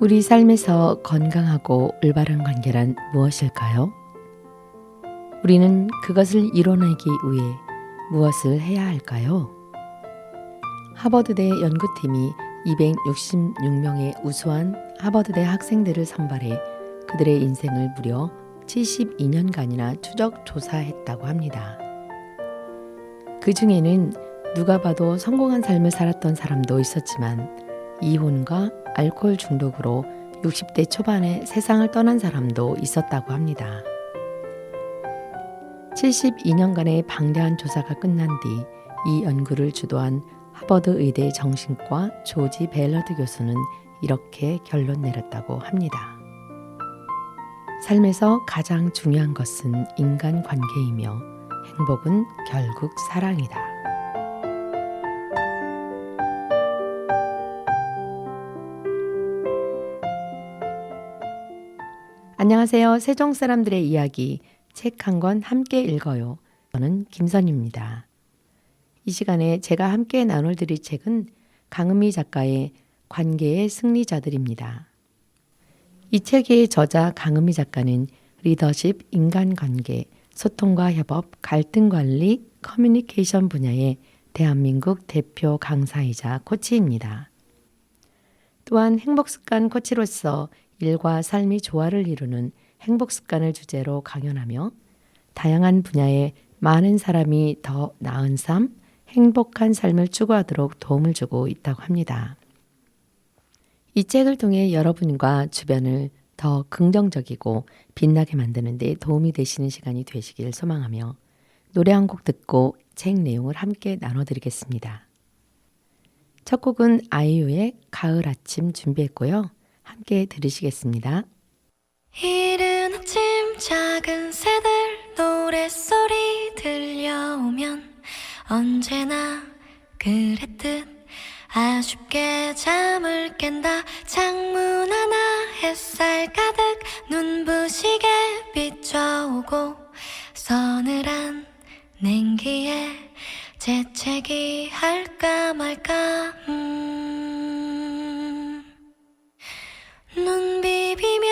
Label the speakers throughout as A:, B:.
A: 우리 삶에서 건강하고 올바른 관계란 무엇일까요? 우리는 그것을 이뤄내기 위해 무엇을 해야 할까요? 하버드대 연구팀이 266명의 우수한 하버드대 학생들을 선발해 그들의 인생을 무려 72년간이나 추적 조사했다고 합니다. 그 중에는 누가 봐도 성공한 삶을 살았던 사람도 있었지만 이혼과 알코올 중독으로 60대 초반에 세상을 떠난 사람도 있었다고 합니다. 72년간의 방대한 조사가 끝난 뒤 이 연구를 주도한 하버드 의대 정신과 조지 벨러드 교수는 이렇게 결론 내렸다고 합니다. 삶에서 가장 중요한 것은 인간관계이며 행복은 결국 사랑이다. 안녕하세요. 세종 사람들의 이야기 책 한 권 함께 읽어요. 저는 김선입니다. 이 시간에 제가 함께 나눌 드릴 책은 강은미 작가의 관계의 승리자들입니다. 이 책의 저자 강은미 작가는 리더십, 인간관계, 소통과 협업, 갈등관리, 커뮤니케이션 분야의 대한민국 대표 강사이자 코치입니다. 또한 행복습관 코치로서 일과 삶이 조화를 이루는 행복습관을 주제로 강연하며 다양한 분야의 많은 사람이 더 나은 삶, 행복한 삶을 추구하도록 도움을 주고 있다고 합니다. 이 책을 통해 여러분과 주변을 더 긍정적이고 빛나게 만드는 데 도움이 되시는 시간이 되시길 소망하며 노래 한 곡 듣고 책 내용을 함께 나눠드리겠습니다. 첫 곡은 아이유의 가을 아침 준비했고요. 함께 들으시겠습니다.
B: 이른 아침 작은 새들 노랫소리 들려오면 언제나 그랬듯 아쉽게 잠을 깬다. 창문 하나 햇살 가득 눈부시게 비춰오고 서늘한 냉기에 재채기 할까 말까 눈 비비며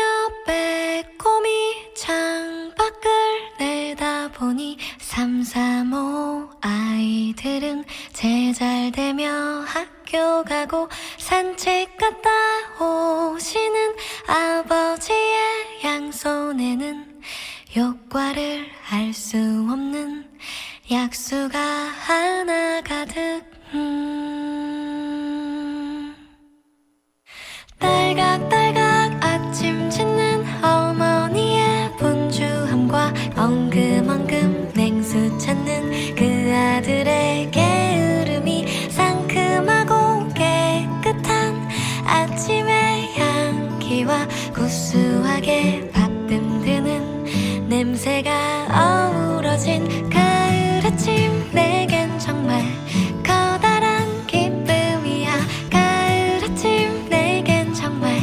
B: 빼꼼히 창밖을 내다보니 335 아이들은 제잘되며 학교 가고 산책 갔다 오시는 아버지의 양손에는 효과를 알 수 없는 약수가 하나 가득 딸각딸각 아침 짓는 어머니의 분주함과 엉금엉금 냉수 찾는 그 아들의 게으름이 상큼하고 깨끗한 아침의 향기와 구수하게 밥듬드는 냄새가 어우러진 가을 아침 내겐 정말 커다란 기쁨이야. 가을 아침 내겐 정말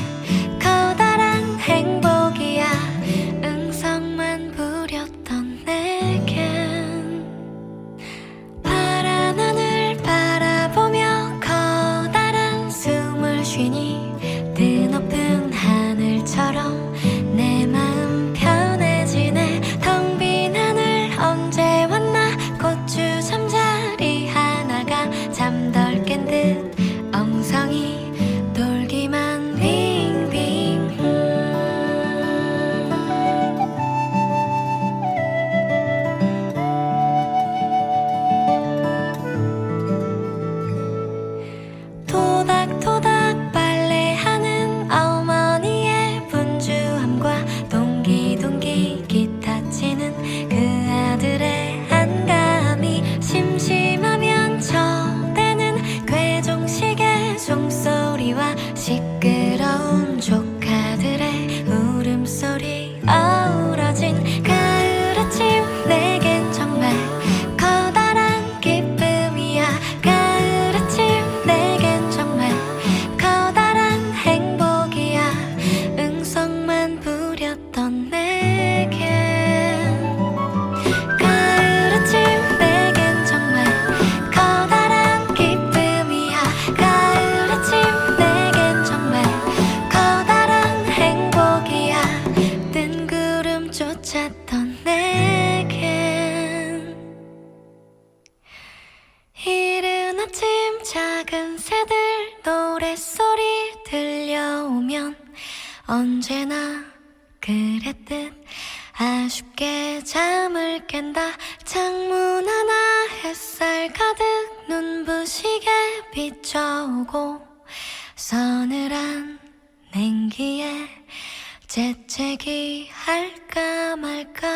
B: 커다란 행복이야. 응성만 부렸던 내겐 파란 하늘 바라보며 커다란 숨을 쉬니 뜨높은 하늘처럼 노랫소리 들려오면 언제나 그랬듯 아쉽게 잠을 깬다. 창문 하나 햇살 가득 눈부시게 비춰오고 서늘한 냉기에 재채기 할까 말까.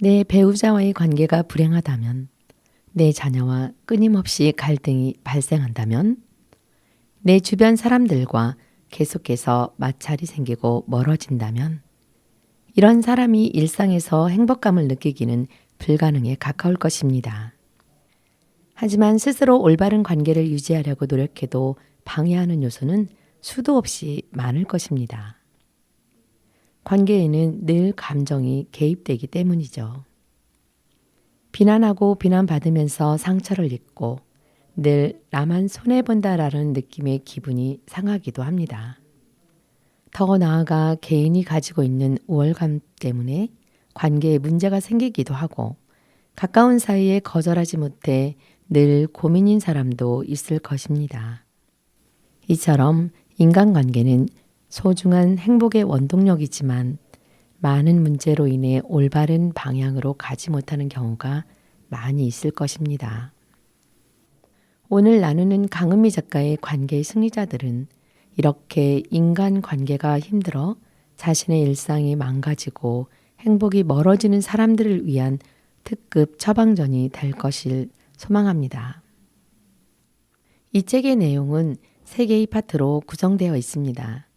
A: 내 배우자와의 관계가 불행하다면, 내 자녀와 끊임없이 갈등이 발생한다면, 내 주변 사람들과 계속해서 마찰이 생기고 멀어진다면, 이런 사람이 일상에서 행복감을 느끼기는 불가능에 가까울 것입니다. 하지만 스스로 올바른 관계를 유지하려고 노력해도 방해하는 요소는 수도 없이 많을 것입니다. 관계에는 늘 감정이 개입되기 때문이죠. 비난하고 비난받으면서 상처를 입고 늘 나만 손해본다라는 느낌의 기분이 상하기도 합니다. 더 나아가 개인이 가지고 있는 우월감 때문에 관계에 문제가 생기기도 하고 가까운 사이에 거절하지 못해 늘 고민인 사람도 있을 것입니다. 이처럼 인간관계는 소중한 행복의 원동력이지만 많은 문제로 인해 올바른 방향으로 가지 못하는 경우가 많이 있을 것입니다. 오늘 나누는 강은미 작가의 관계의 승리자들은 이렇게 인간관계가 힘들어 자신의 일상이 망가지고 행복이 멀어지는 사람들을 위한 특급 처방전이 될 것을 소망합니다. 이 책의 내용은 3개의 파트로 구성되어 있습니다.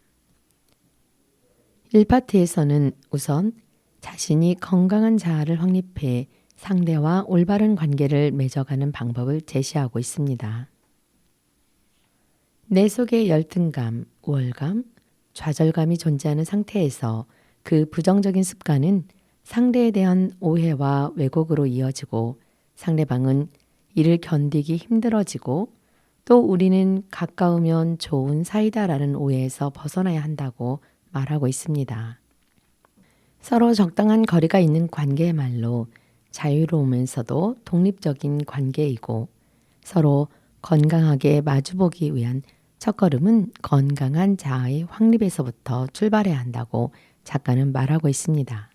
A: 1파트에서는 우선 자신이 건강한 자아를 확립해 상대와 올바른 관계를 맺어가는 방법을 제시하고 있습니다. 내 속에 열등감, 우월감, 좌절감이 존재하는 상태에서 그 부정적인 습관은 상대에 대한 오해와 왜곡으로 이어지고 상대방은 이를 견디기 힘들어지고 또 우리는 가까우면 좋은 사이다라는 오해에서 벗어나야 한다고 말하고 있습니다. 서로 적당한 거리가 있는 관계야말로 자유로우면서도 독립적인 관계이고 서로 건강하게 마주보기 위한 첫걸음은 건강한 자아의 확립에서부터 출발해야 한다고 작가는 말하고 있습니다.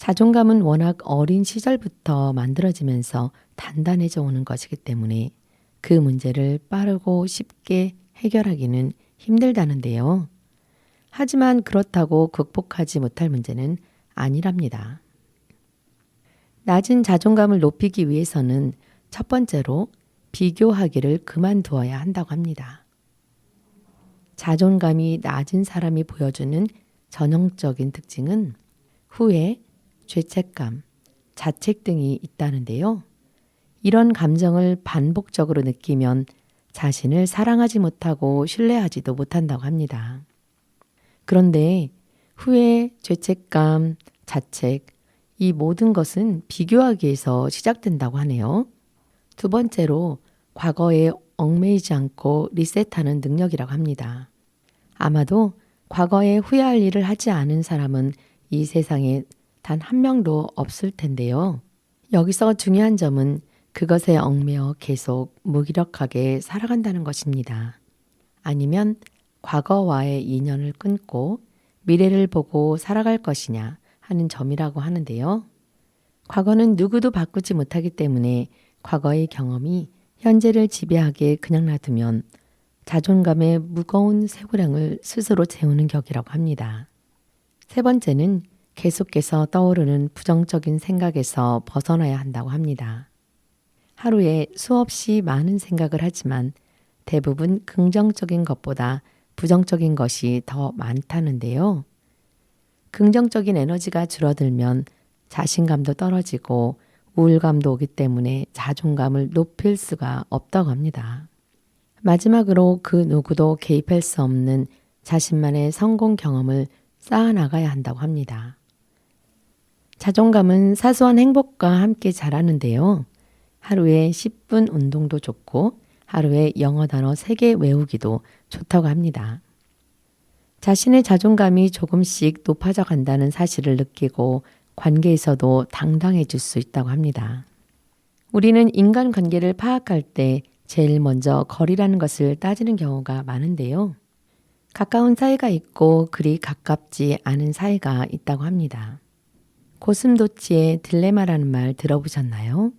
A: 자존감은 워낙 어린 시절부터 만들어지면서 단단해져 오는 것이기 때문에 그 문제를 빠르고 쉽게 해결하기는 힘들다는데요. 하지만 그렇다고 극복하지 못할 문제는 아니랍니다. 낮은 자존감을 높이기 위해서는 첫 번째로 비교하기를 그만두어야 한다고 합니다. 자존감이 낮은 사람이 보여주는 전형적인 특징은 후회, 죄책감, 자책 등이 있다는데요. 이런 감정을 반복적으로 느끼면 자신을 사랑하지 못하고 신뢰하지도 못한다고 합니다. 그런데 후회, 죄책감, 자책, 이 모든 것은 비교하기에서 시작된다고 하네요. 두 번째로 과거에 얽매이지 않고 리셋하는 능력이라고 합니다. 아마도 과거에 후회할 일을 하지 않은 사람은 이 세상에 단 한 명도 없을 텐데요. 여기서 중요한 점은 그것에 얽매여 계속 무기력하게 살아간다는 것입니다. 아니면 과거와의 인연을 끊고 미래를 보고 살아갈 것이냐 하는 점이라고 하는데요. 과거는 누구도 바꾸지 못하기 때문에 과거의 경험이 현재를 지배하게 그냥 놔두면 자존감의 무거운 쇠고량을 스스로 채우는 격이라고 합니다. 세 번째는 계속해서 떠오르는 부정적인 생각에서 벗어나야 한다고 합니다. 하루에 수없이 많은 생각을 하지만 대부분 긍정적인 것보다 부정적인 것이 더 많다는데요. 긍정적인 에너지가 줄어들면 자신감도 떨어지고 우울감도 오기 때문에 자존감을 높일 수가 없다고 합니다. 마지막으로 그 누구도 개입할 수 없는 자신만의 성공 경험을 쌓아나가야 한다고 합니다. 자존감은 사소한 행복과 함께 자라는데요. 하루에 10분 운동도 좋고 하루에 영어 단어 3개 외우기도 좋다고 합니다. 자신의 자존감이 조금씩 높아져 간다는 사실을 느끼고 관계에서도 당당해질 수 있다고 합니다. 우리는 인간관계를 파악할 때 제일 먼저 거리라는 것을 따지는 경우가 많은데요. 가까운 사이가 있고 그리 가깝지 않은 사이가 있다고 합니다. 고슴도치의 딜레마라는 말 들어보셨나요?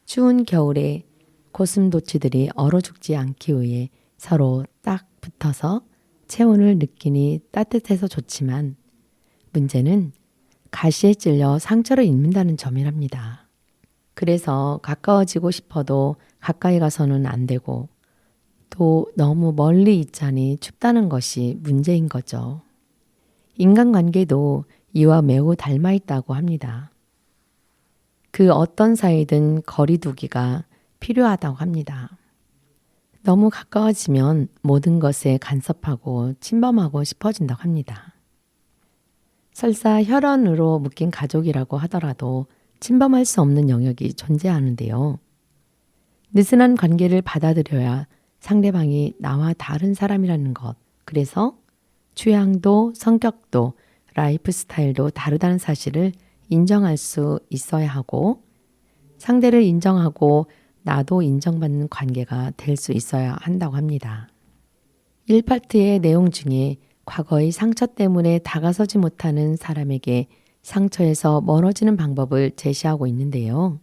A: 추운 겨울에 고슴도치들이 얼어 죽지 않기 위해 서로 딱 붙어서 체온을 느끼니 따뜻해서 좋지만 문제는 가시에 찔려 상처를 입는다는 점이랍니다. 그래서 가까워지고 싶어도 가까이 가서는 안 되고 또 너무 멀리 있자니 춥다는 것이 문제인 거죠. 인간관계도 이와 매우 닮아 있다고 합니다. 그 어떤 사이든 거리 두기가 필요하다고 합니다. 너무 가까워지면 모든 것에 간섭하고 침범하고 싶어진다고 합니다. 설사 혈연으로 묶인 가족이라고 하더라도 침범할 수 없는 영역이 존재하는데요. 느슨한 관계를 받아들여야 상대방이 나와 다른 사람이라는 것, 그래서 취향도 성격도 라이프 스타일도 다르다는 사실을 인정할 수 있어야 하고 상대를 인정하고 나도 인정받는 관계가 될 수 있어야 한다고 합니다. 1파트의 내용 중에 과거의 상처 때문에 다가서지 못하는 사람에게 상처에서 멀어지는 방법을 제시하고 있는데요.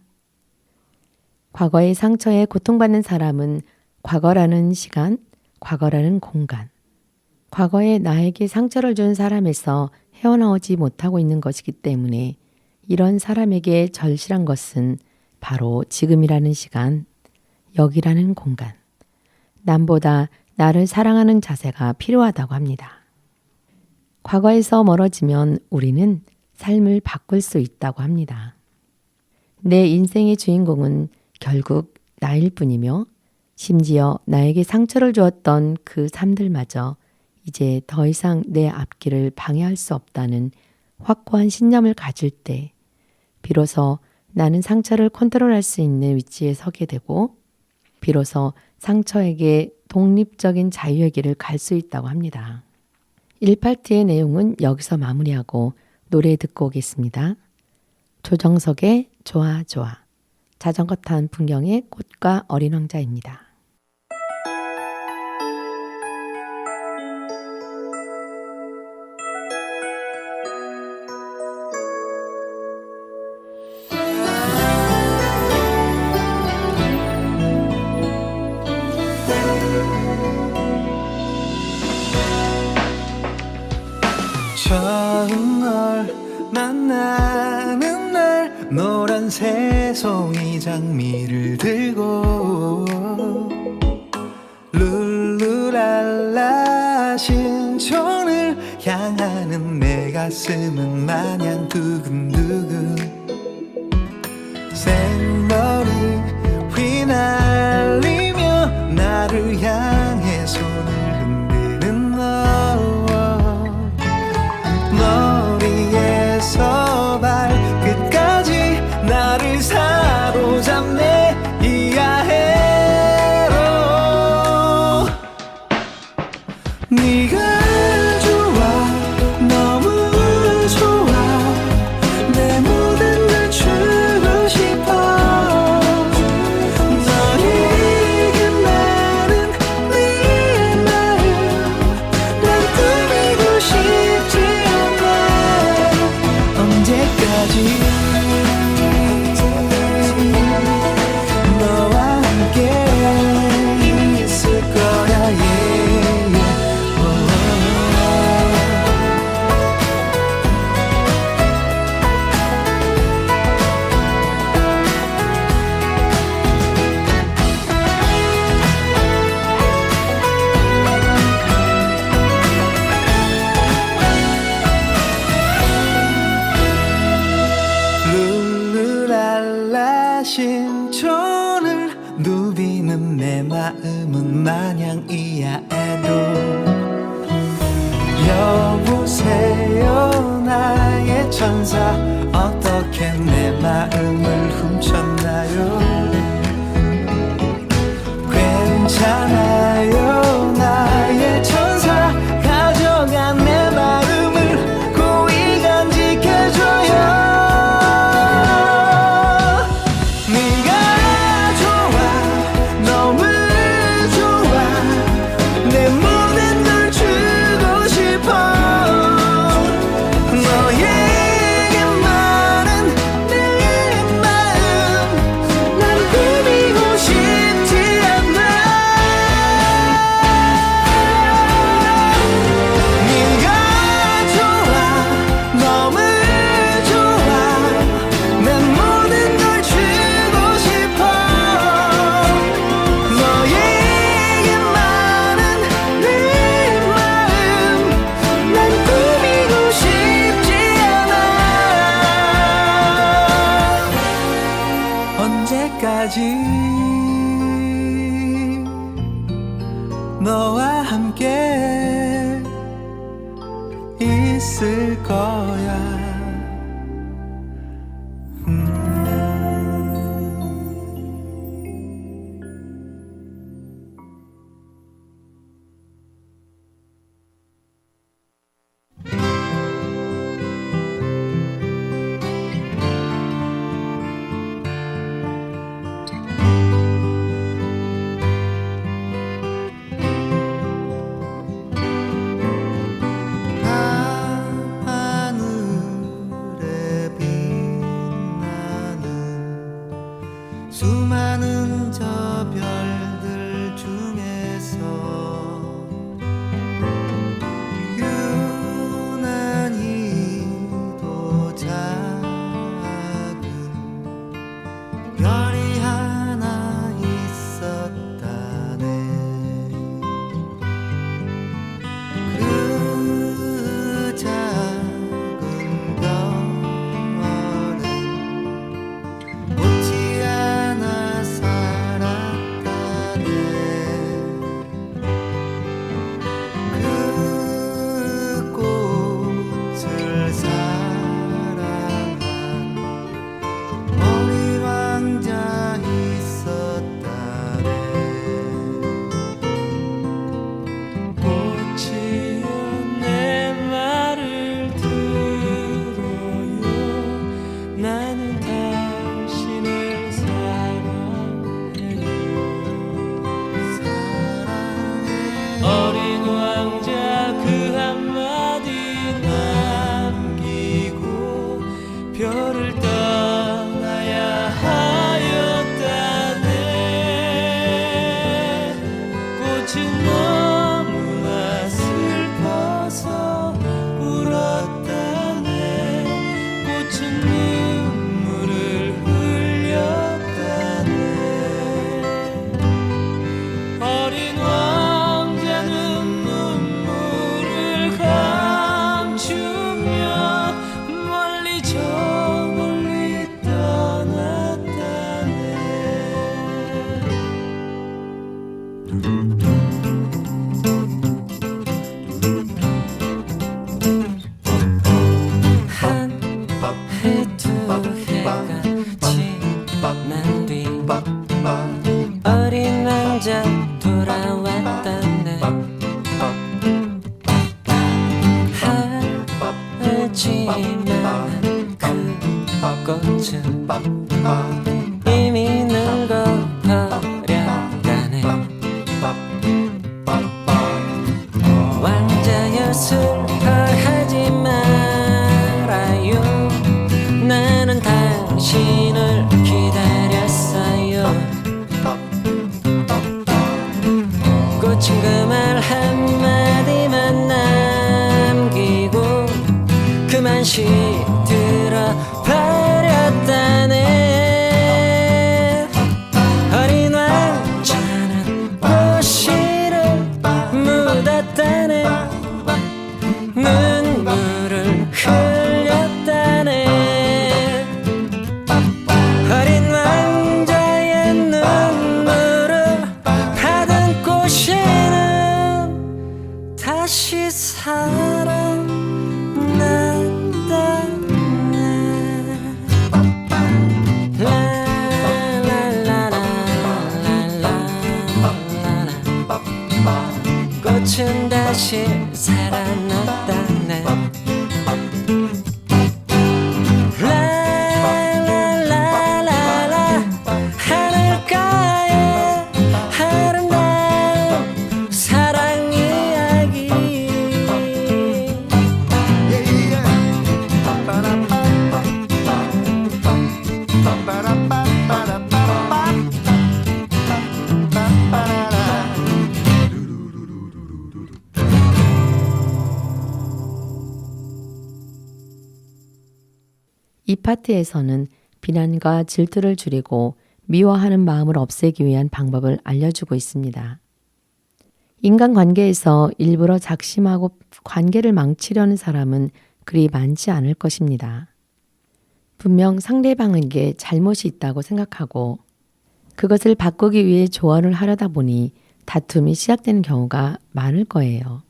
A: 과거의 상처에 고통받는 사람은 과거라는 시간, 과거라는 공간, 과거에 나에게 상처를 준 사람에서 헤어나오지 못하고 있는 것이기 때문에 이런 사람에게 절실한 것은 바로 지금이라는 시간, 여기라는 공간, 남보다 나를 사랑하는 자세가 필요하다고 합니다. 과거에서 멀어지면 우리는 삶을 바꿀 수 있다고 합니다. 내 인생의 주인공은 결국 나일 뿐이며 심지어 나에게 상처를 주었던 그 삶들마저 이제 더 이상 내 앞길을 방해할 수 없다는 확고한 신념을 가질 때 비로소 나는 상처를 컨트롤할 수 있는 위치에 서게 되고 비로소 상처에게 독립적인 자유의 길을 갈 수 있다고 합니다. 1파트의 내용은 여기서 마무리하고 노래 듣고 오겠습니다. 조정석의 좋아 좋아, 자전거 탄 풍경의 꽃과 어린 왕자입니다.
C: 처음 널 만나는 날 노란 새송이 장미를 들고 룰루랄라 신촌을 향하는 내 가슴은 마냥 두근두근 생머리 휘날리며 나를 향해 손을 흔드는 너 머리에서 발끝까지 나를 사로잡네 이하해로 네가 좋아 너무 좋아 내 모든 걸 주고 싶어 너에게 나는 네 마음 난 꾸미고 싶지 않아 언제까지 너와 함께 있을 거야 룰루랄라 신촌을 누비는 내 마음은 마냥 이하에도 여보세요 나의 천사 어떻게 내 마음을 훔쳤나요 괜찮아요 나의 천사 가져간 내 마음을 고이 간직해줘요 네가 때까지 너와 함께 있을 거야. 하늘에 빛나는 수많은 저 별들 중에서 유난히도 작은 별이 하나 있었다네. 그 작은 별은 꽃이 하나 살았다네. 그 꽃을 사랑한 어린 왕자 있었다네. 꽃이여 내 말을 들어요. 나는 당신을 사랑해요. 어린 왕자 그 한마디 남기고 별을 떠나야 하였다네. 꽃은 너무나 슬퍼서 울었다네. 꽃은 눈물을 흘렸다네. 어린 왕자는 눈물을 감추며 멀리 저 멀리 떠났다네.
D: 한 해 두 해가 지난 뒤 어린 왕자 돌아왔다네. 하지만 그 꽃은 이미 늙어버렸다네. 왕자여 슬퍼하지 말아요. 나는 당신을 기다렸어요. 꽃은 그 말 한마디만 남기고 그만 시들어 버렸다네. 어린 왕자는 꽃씨를 묻었다네. 눈물을 흘렸다네. 어린 왕자의 눈물을 받은 꽃이는 다시 살아났다네. 라라라라라라라라. 꽃은 다시 살아났다네. 라라라라라. 하늘가에 아름다운 사랑 이야기.
A: 이 파트에서는 비난과 질투를 줄이고 미워하는 마음을 없애기 위한 방법을 알려주고 있습니다. 인간관계에서 일부러 작심하고 관계를 망치려는 사람은 그리 많지 않을 것입니다. 분명 상대방에게 잘못이 있다고 생각하고 그것을 바꾸기 위해 조언을 하려다 보니 다툼이 시작되는 경우가 많을 거예요.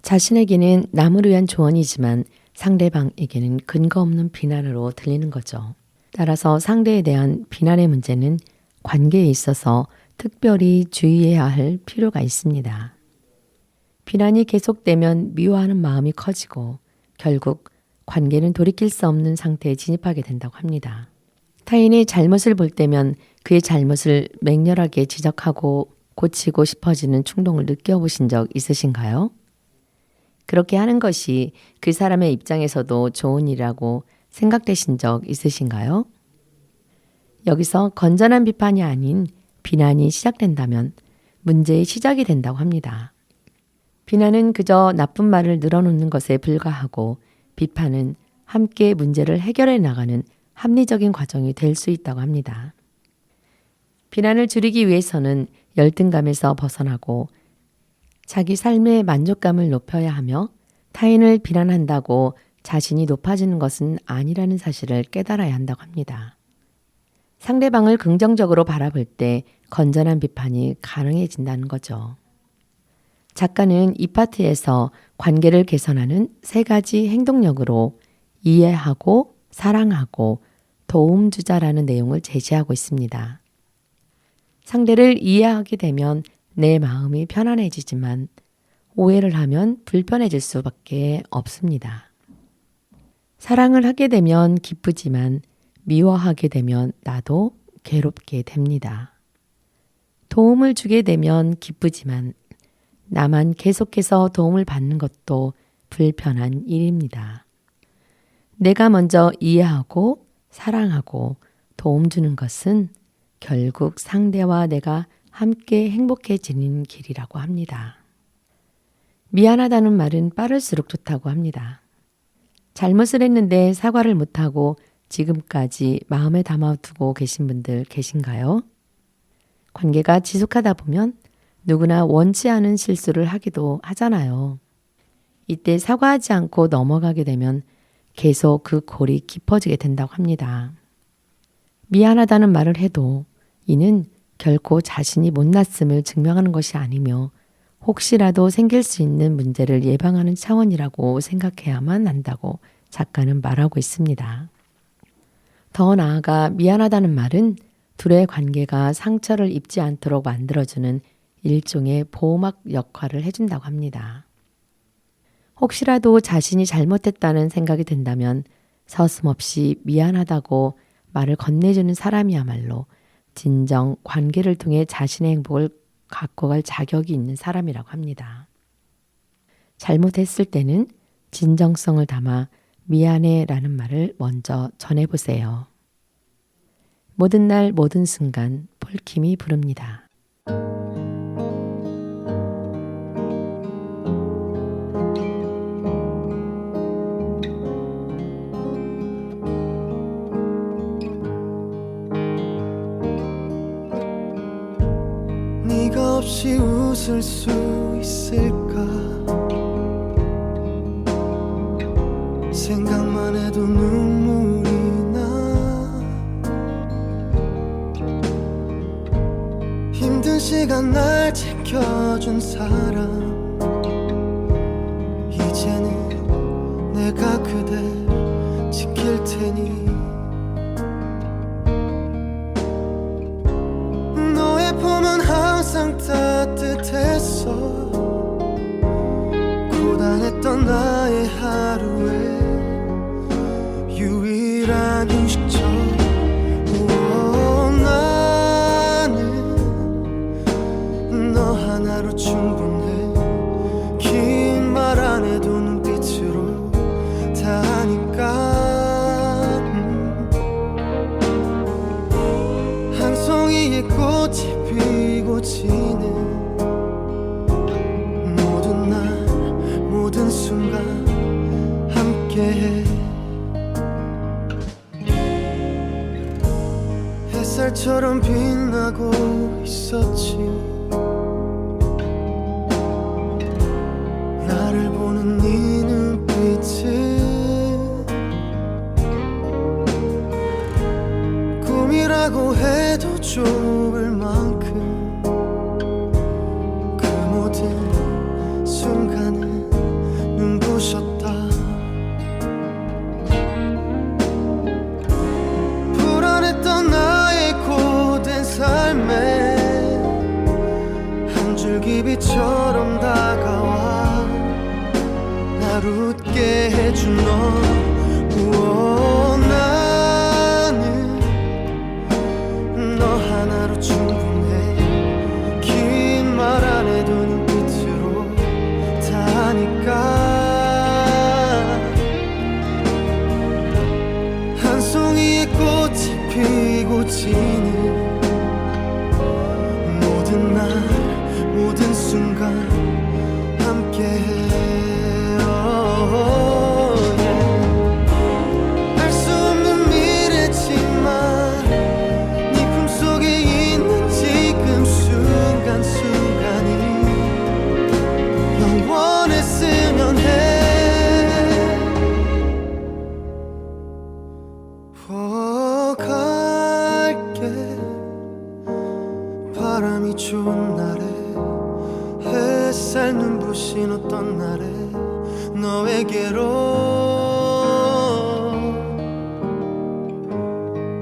A: 자신에게는 남을 위한 조언이지만 상대방에게는 근거 없는 비난으로 들리는 거죠. 따라서 상대에 대한 비난의 문제는 관계에 있어서 특별히 주의해야 할 필요가 있습니다. 비난이 계속되면 미워하는 마음이 커지고 결국 관계는 돌이킬 수 없는 상태에 진입하게 된다고 합니다. 타인의 잘못을 볼 때면 그의 잘못을 맹렬하게 지적하고 고치고 싶어지는 충동을 느껴보신 적 있으신가요? 그렇게 하는 것이 그 사람의 입장에서도 좋은 일이라고 생각되신 적 있으신가요? 여기서 건전한 비판이 아닌 비난이 시작된다면 문제의 시작이 된다고 합니다. 비난은 그저 나쁜 말을 늘어놓는 것에 불과하고 비판은 함께 문제를 해결해 나가는 합리적인 과정이 될 수 있다고 합니다. 비난을 줄이기 위해서는 열등감에서 벗어나고 자기 삶의 만족감을 높여야 하며 타인을 비난한다고 자신이 높아지는 것은 아니라는 사실을 깨달아야 한다고 합니다. 상대방을 긍정적으로 바라볼 때 건전한 비판이 가능해진다는 거죠. 작가는 이 파트에서 관계를 개선하는 3가지 행동력으로 이해하고 사랑하고 도움주자라는 내용을 제시하고 있습니다. 상대를 이해하게 되면 내 마음이 편안해지지만 오해를 하면 불편해질 수밖에 없습니다. 사랑을 하게 되면 기쁘지만 미워하게 되면 나도 괴롭게 됩니다. 도움을 주게 되면 기쁘지만 나만 계속해서 도움을 받는 것도 불편한 일입니다. 내가 먼저 이해하고 사랑하고 도움 주는 것은 결국 상대와 내가 함께 행복해지는 길이라고 합니다. 미안하다는 말은 빠를수록 좋다고 합니다. 잘못을 했는데 사과를 못하고 지금까지 마음에 담아두고 계신 분들 계신가요? 관계가 지속하다 보면 누구나 원치 않은 실수를 하기도 하잖아요. 이때 사과하지 않고 넘어가게 되면 계속 그 골이 깊어지게 된다고 합니다. 미안하다는 말을 해도 이는 결코 자신이 못났음을 증명하는 것이 아니며 혹시라도 생길 수 있는 문제를 예방하는 차원이라고 생각해야만 한다고 작가는 말하고 있습니다. 더 나아가 미안하다는 말은 둘의 관계가 상처를 입지 않도록 만들어주는 일종의 보호막 역할을 해준다고 합니다. 혹시라도 자신이 잘못했다는 생각이 든다면 서슴없이 미안하다고 말을 건네주는 사람이야말로 진정 관계를 통해 자신의 행복을 갖고 갈 자격이 있는 사람이라고 합니다. 잘못했을 때는 진정성을 담아 미안해 라는 말을 먼저 전해보세요. 모든 날 모든 순간 폴킴이 부릅니다.
C: 네가 없이 웃을 수 있을까 생각만 해도 눈물이 나 힘든 시간 날 지켜준 사람 이제는 내가 그댈 지킬 테니 너의 품은 항상 따뜻했어 고단했던 나의 하루에 유일한 휴식처 나는 너 하나로 충분해 긴 말 안 해도 눈빛으로 다 하니까 한 송이의 꽃이 피고 지는 모든 날 모든 순간 함께해 햇살처럼 빛나고 있었지 나를 보는 네 눈빛은 꿈이라 있다고 해도 좁을 만큼 그 모든 순간은 눈부셨다. 불안했던 나의 고된 삶에 한 줄기 빛처럼 다가와 날 웃게 해준 너. 우와, 나는 너 하나로 충분해. 긴 말 안 해도 눈빛으로 다 아니까. 한 송이의 꽃이 피고 지는 모든 날 모든 순간 함께해. 알 수 없는 미래지만 네 품속에 있는 지금 순간순간이 영원했으면 해. 갈게. 바람이 좋은 날에 햇살 눈부신 어떤 날에 너에게로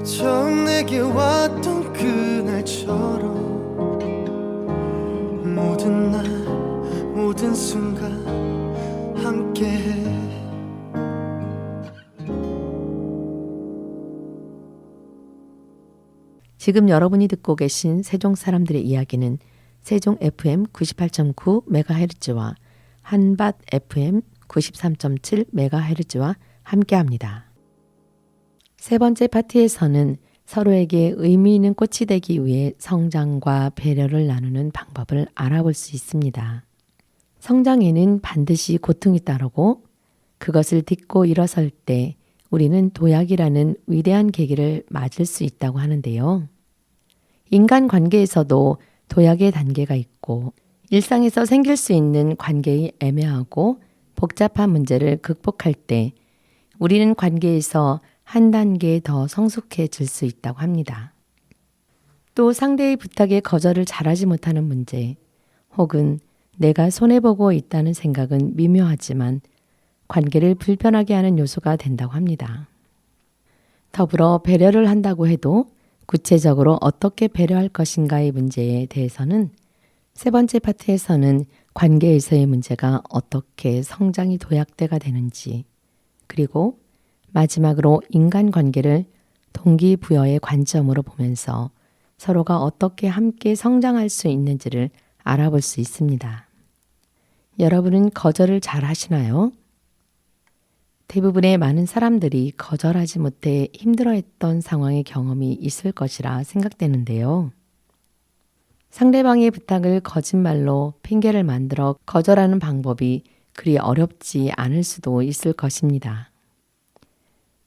C: 처음 내게 왔던 그날처럼 모든 날 모든 순간 함께해.
A: 지금 여러분이 듣고 계신 세종 사람들의 이야기는 세종 FM 98.9MHz와 한밭 FM 93.7MHz와 함께합니다. 세 번째 파트에서는 서로에게 의미 있는 꽃이 되기 위해 성장과 배려를 나누는 방법을 알아볼 수 있습니다. 성장에는 반드시 고통이 따르고 그것을 딛고 일어설 때 우리는 도약이라는 위대한 계기를 맞을 수 있다고 하는데요. 인간 관계에서도 도약의 단계가 있고 일상에서 생길 수 있는 관계의 애매하고 복잡한 문제를 극복할 때 우리는 관계에서 한 단계 더 성숙해질 수 있다고 합니다. 또 상대의 부탁에 거절을 잘하지 못하는 문제 혹은 내가 손해보고 있다는 생각은 미묘하지만 관계를 불편하게 하는 요소가 된다고 합니다. 더불어 배려를 한다고 해도 구체적으로 어떻게 배려할 것인가의 문제에 대해서는 세 번째 파트에서는 관계에서의 문제가 어떻게 성장이 도약돼가 되는지 그리고 마지막으로 인간관계를 동기부여의 관점으로 보면서 서로가 어떻게 함께 성장할 수 있는지를 알아볼 수 있습니다. 여러분은 거절을 잘 하시나요? 대부분의 많은 사람들이 거절하지 못해 힘들어했던 상황의 경험이 있을 것이라 생각되는데요. 상대방의 부탁을 거짓말로 핑계를 만들어 거절하는 방법이 그리 어렵지 않을 수도 있을 것입니다.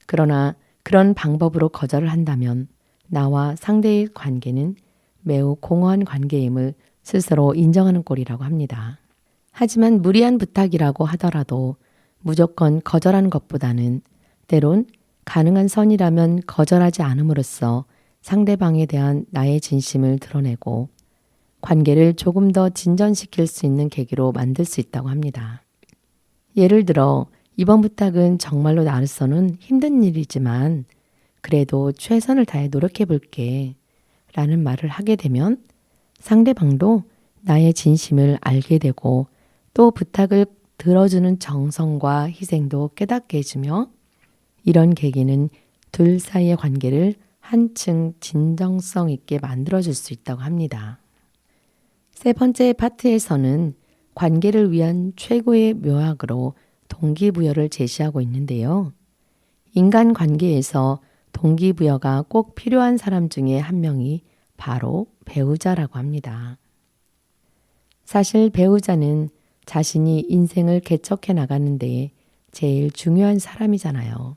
A: 그러나 그런 방법으로 거절을 한다면 나와 상대의 관계는 매우 공허한 관계임을 스스로 인정하는 꼴이라고 합니다. 하지만 무리한 부탁이라고 하더라도 무조건 거절하는 것보다는 때론 가능한 선이라면 거절하지 않음으로써 상대방에 대한 나의 진심을 드러내고 관계를 조금 더 진전시킬 수 있는 계기로 만들 수 있다고 합니다. 예를 들어 이번 부탁은 정말로 나로서는 힘든 일이지만 그래도 최선을 다해 노력해 볼게 라는 말을 하게 되면 상대방도 나의 진심을 알게 되고 또 부탁을 들어주는 정성과 희생도 깨닫게 해주며 이런 계기는 둘 사이의 관계를 한층 진정성 있게 만들어줄 수 있다고 합니다. 세 번째 파트에서는 관계를 위한 최고의 묘약으로 동기부여를 제시하고 있는데요. 인간관계에서 동기부여가 꼭 필요한 사람 중에 한 명이 바로 배우자라고 합니다. 사실 배우자는 자신이 인생을 개척해 나가는 데에 제일 중요한 사람이잖아요.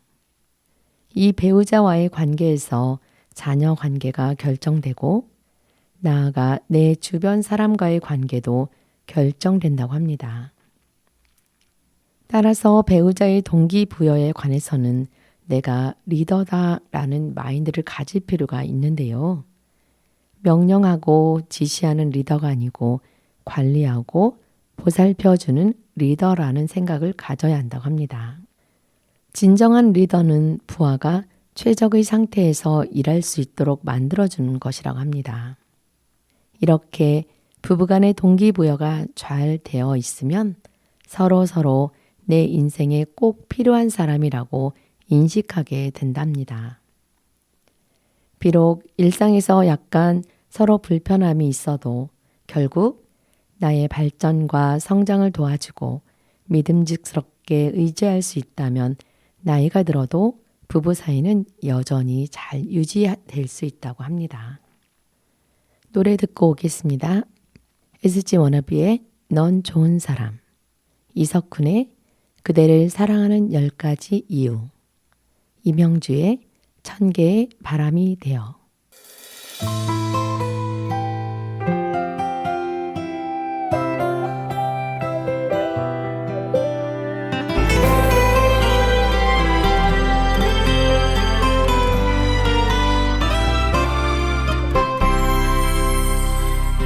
A: 이 배우자와의 관계에서 자녀 관계가 결정되고 나아가 내 주변 사람과의 관계도 결정된다고 합니다. 따라서 배우자의 동기부여에 관해서는 내가 리더다라는 마인드를 가질 필요가 있는데요. 명령하고 지시하는 리더가 아니고 관리하고 보살펴주는 리더라는 생각을 가져야 한다고 합니다. 진정한 리더는 부하가 최적의 상태에서 일할 수 있도록 만들어주는 것이라고 합니다. 이렇게 부부간의 동기부여가 잘 되어 있으면 서로 내 인생에 꼭 필요한 사람이라고 인식하게 된답니다. 비록 일상에서 약간 서로 불편함이 있어도 결국 나의 발전과 성장을 도와주고 믿음직스럽게 의지할 수 있다면 나이가 들어도 부부 사이는 여전히 잘 유지될 수 있다고 합니다. 노래 듣고 오겠습니다. SG 워너비의 넌 좋은 사람, 이석훈의 그대를 사랑하는 10가지 이유, 이명주의 1000개의 바람이 되어.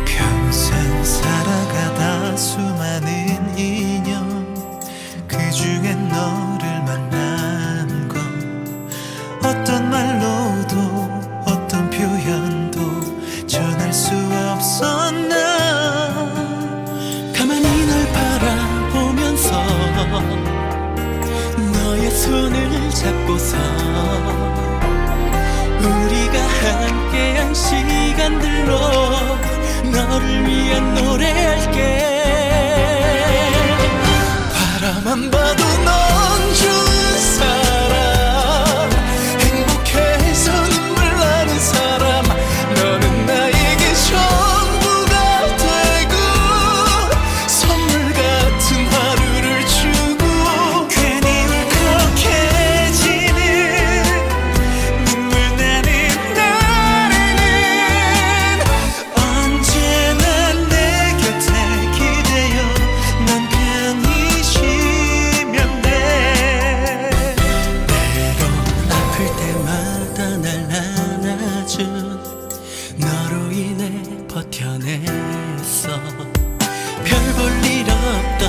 C: 평생 살아가다 수많은 인연 그중에 너를 만난 건 어떤 말로도 어떤 표현도 전할 수 없었나. 가만히 널 바라보면서 너의 손을 잡고서 우리가 함께한 시간들로 너를 위한 노래할게. 바라만 봐도 넌 좋은 사람, 행복해서 눈물 나는 사람, 너는 나에게 전부가 되고 선물 같은 하루를 주고 괜히 울컥해지는 눈물 나는 날에는 언제나 내 곁에 기대어 난 편히 쉬면 돼. 때론 아플 때마다 날 안아준 너로 인해 버텨냈어. 별 볼 일 없던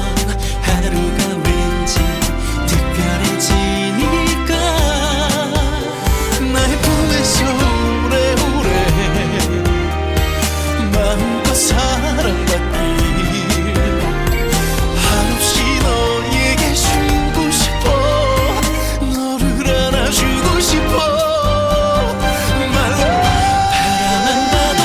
C: 하루가 왠지 특별해지니까 나의 품에서 오래오래 마음껏 사랑받길 한없이 너에게 주고 싶어. 너를 안아주고 싶어. My love. 바라만 봐도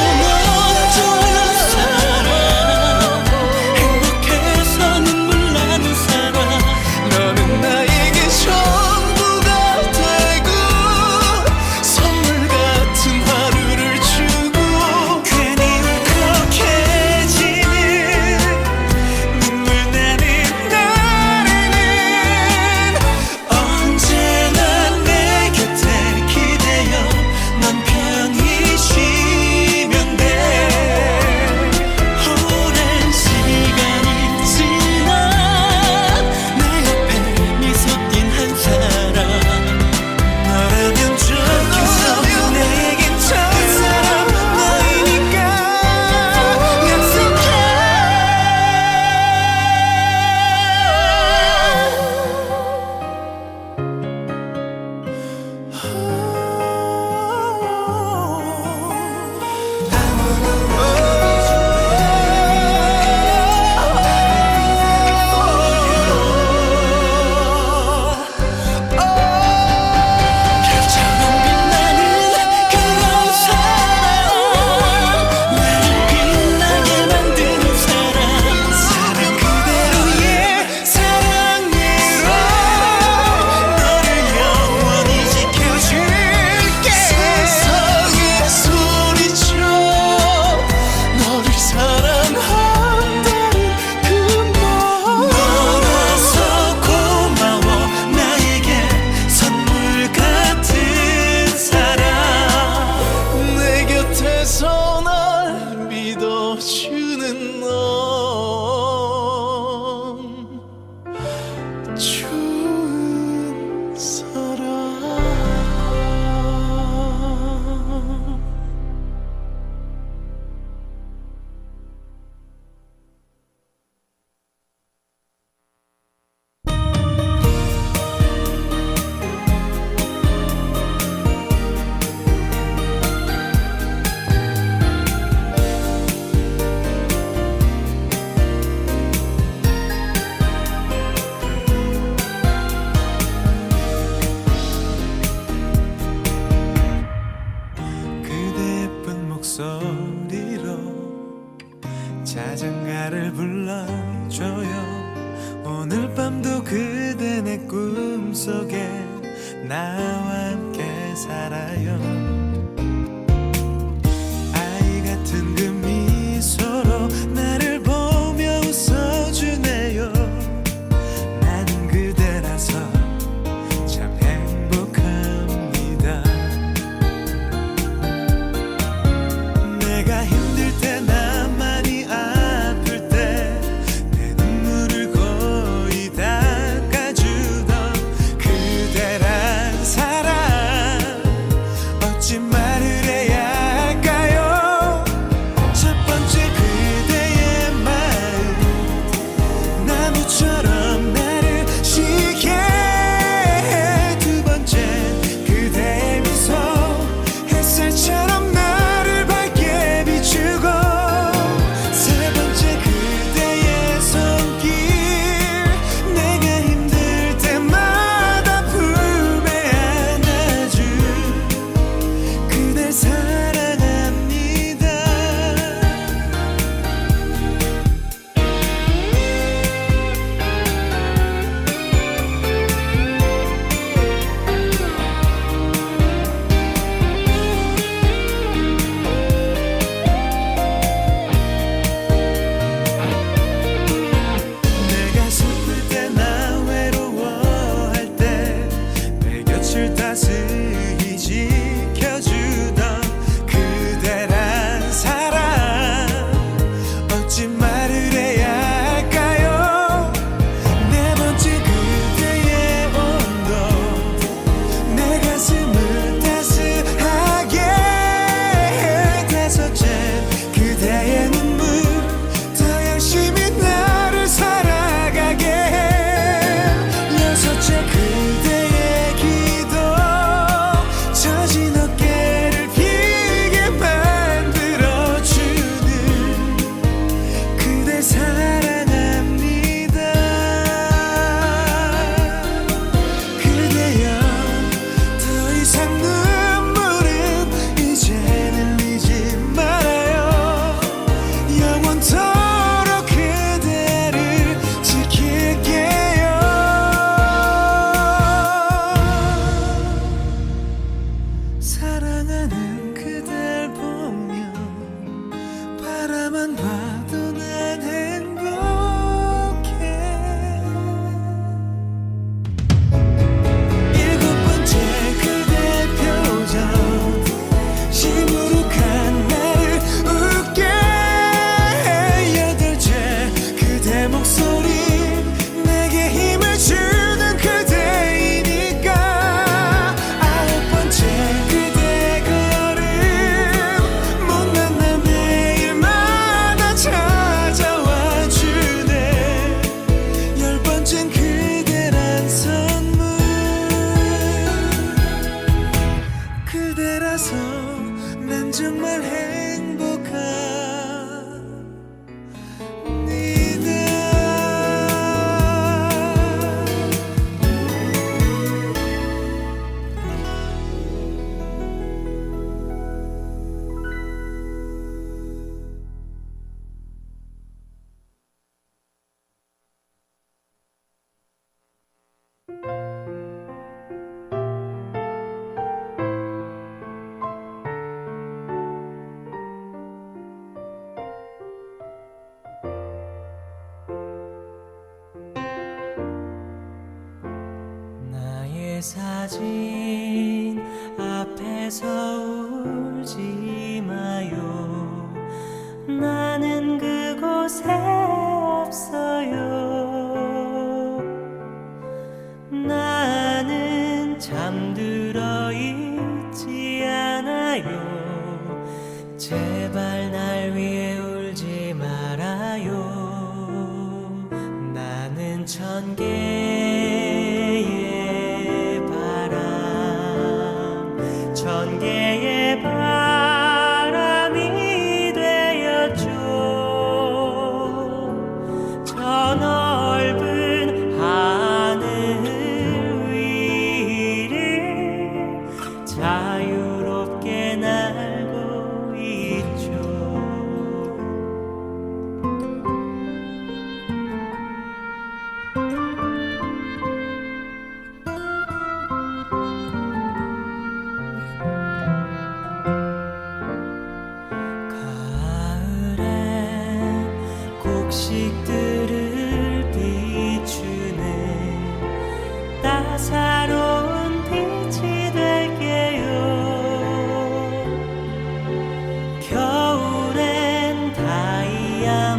C: 목소리로 자장가를 불러줘요. 오늘 밤도 그대 내 꿈속에 나와 함께 살아요. 아이 같은 그 미소로 나를 보며 웃어주네요. 나는 그대라서 참 행복합니다. 내가 힘들 때 나만이 아플 때 내 눈물을 거의 닦아주던 그대란 사람 어찌 말을 해야 할까요? 첫 번째 그대의 마음 나무처럼 나를 쉬게 해. 두 번째 그대의 미소 햇살처럼 나를 밝게 비추고 세 번째 그대의 손길 내가 힘들 때마다 품에 안아준 그댈 사랑합니다. 내가 슬플 때나 외로워할 때 내 곁을 따스히 지켜주던 그대란 사람 어찌 말을 해야 할까요? 네 번째 그대의 온도 내 가슴을 따스하게 해. 다섯째 그대의 눈물 더 열심히 나를 살아가게 해. 여섯째 그대의 기도 젖은 어깨를 피게 만들어주는 그댈 사랑합니다. 그대여 더 이상 눈물은 이제는 흘리지 말아요. 영원토록 그대를 지킬게요. 사랑하는 그댈 보며 바라만 봐도 난 행복해. 일곱 번째 그대 표정 시무룩한 나를 웃게 해. 여덟째 그대 목소리 내게 힘을 주는 그대이니까. 아홉 번째 그대 걸음 못 만난 매일마다 찾아와 주네. 열 번째는 그대란 선물 그대라서 난 정말
D: 나의 사진 앞에서 울지 마요. 나는 그곳에 없어요. 나는 잠들어 있지 않아요. 제발 날 위해 울지 말아요. 나는 천 개의 바람, 천 개의 바람이 되었죠. 저 넓은 하늘 위를 자유롭게 날고 있죠. 상식들을 비추는 따사로운 빛이 될게요. 겨울엔 다이아몬드처럼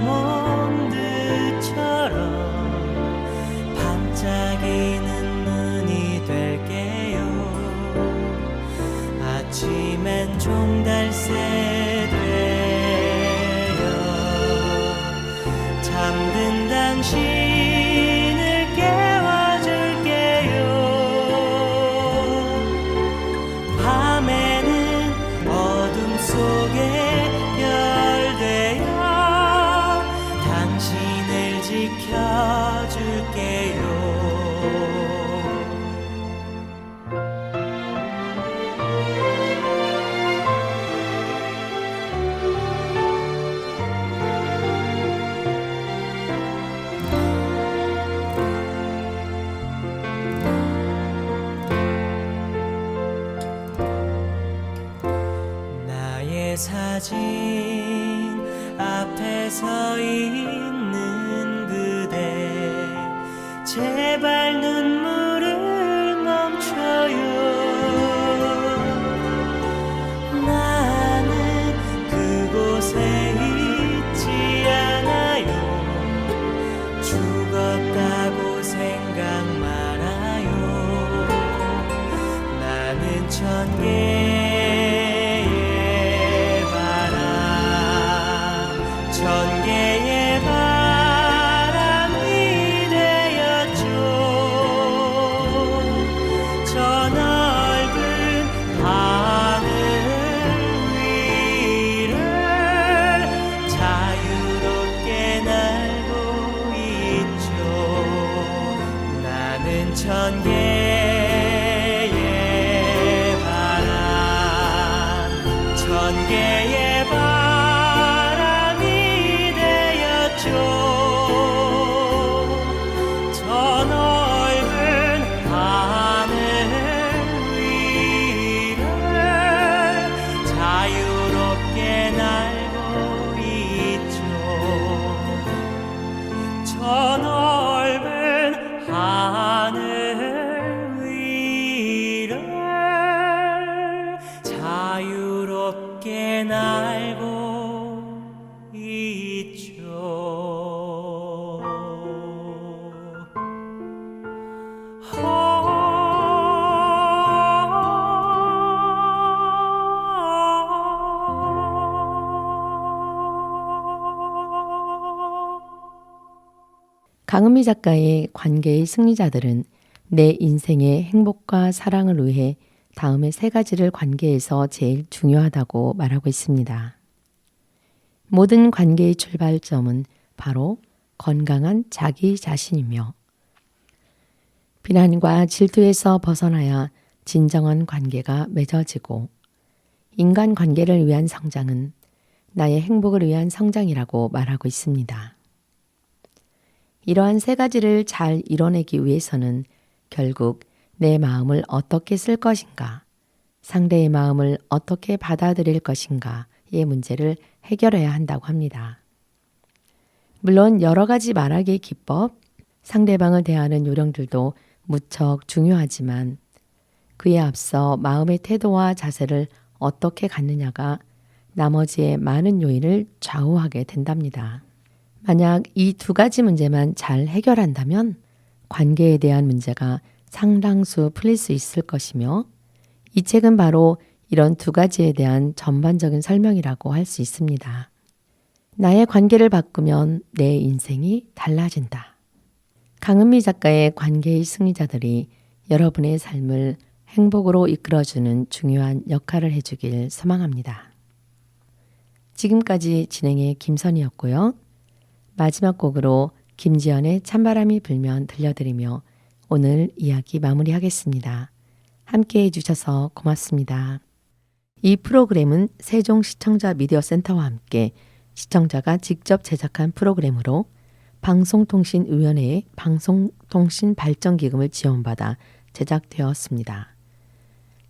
D: 반짝이는 눈이 될게요. 아침엔 종달새 되어 잠든 당신을 깨워줄게요. 밤에는 어둠 속에 별 되어 당신을 지켜줄게요. 나의 사진 앞에 서 있는 그대, 제발 눈물을 멈춰요. 나는 그곳에 있지 않아요. 죽었다고 생각 말아요. 나는 천개의 바람이 되었죠. 저 넓은 하늘 위를 자유롭게 날고 있죠. 나는 천개의 바람, 천개의 바람이 되었죠. 저 넓은 하늘 위를 자유롭게 날고 있죠. 저 넓은 하늘 위를 자유롭게 날고 있죠.
A: 강은미 작가의 관계의 승리자들은 내 인생의 행복과 사랑을 위해 다음의 세 가지를 관계에서 제일 중요하다고 말하고 있습니다. 모든 관계의 출발점은 바로 건강한 자기 자신이며 비난과 질투에서 벗어나야 진정한 관계가 맺어지고 인간 관계를 위한 성장은 나의 행복을 위한 성장이라고 말하고 있습니다. 이러한 세 가지를 잘 이뤄내기 위해서는 결국 내 마음을 어떻게 쓸 것인가, 상대의 마음을 어떻게 받아들일 것인가의 문제를 해결해야 한다고 합니다. 물론 여러 가지 말하기의 기법, 상대방을 대하는 요령들도 무척 중요하지만 그에 앞서 마음의 태도와 자세를 어떻게 갖느냐가 나머지의 많은 요인을 좌우하게 된답니다. 만약 이 두 가지 문제만 잘 해결한다면 관계에 대한 문제가 상당수 풀릴 수 있을 것이며 이 책은 바로 이런 두 가지에 대한 전반적인 설명이라고 할 수 있습니다. 나의 관계를 바꾸면 내 인생이 달라진다. 강은미 작가의 관계의 승리자들이 여러분의 삶을 행복으로 이끌어주는 중요한 역할을 해주길 소망합니다. 지금까지 진행의 김선희였고요. 마지막 곡으로 김지연의 찬바람이 불면 들려드리며 오늘 이야기 마무리하겠습니다. 함께해 주셔서 고맙습니다. 이 프로그램은 세종시청자 미디어센터와 함께 시청자가 직접 제작한 프로그램으로 방송통신위원회의 방송통신발전기금을 지원받아 제작되었습니다.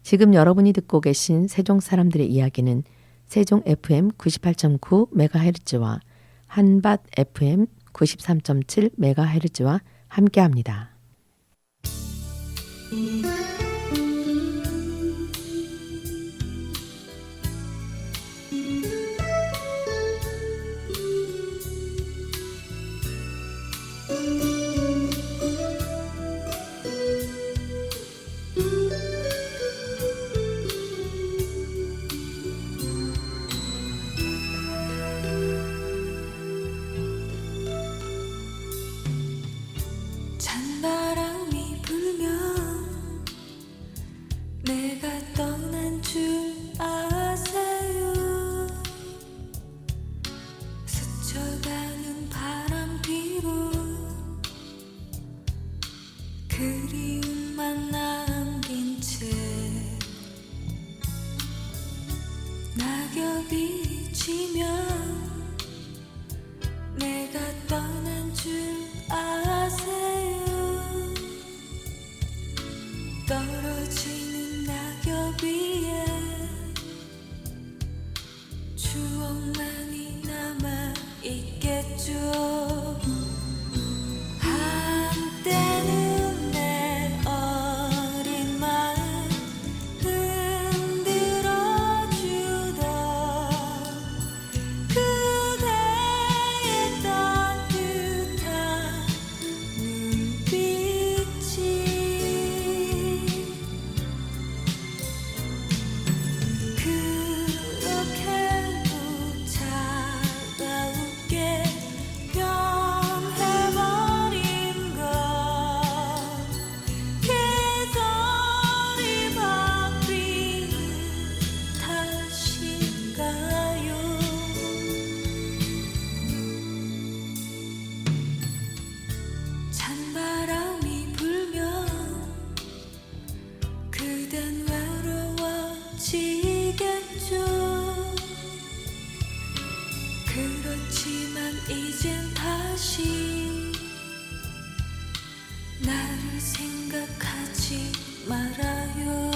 A: 지금 여러분이 듣고 계신 세종 사람들의 이야기는 세종 FM 98.9MHz와 한밭 FM 93.7MHz와 함께합니다.
B: 찬바람이 불면 내가 떠난 줄 아세요? 스쳐가는 바람 뒤로 그리움만 남긴 채 낙엽이 지면 내가 떠난 줄 아세요? 떨어지는 낙엽 위에 추억만이 남아있겠죠. 한때는 내 어린 마음 흔들어주던 그대의 따뜻한 눈빛이 그렇게도 차가우게 변해버린 것 계절이 바뀌는 탓인가요? 찬바람이 불면 그댄 외로워지겠죠. 그렇지만 이젠 다시 나를 생각하지 말아요.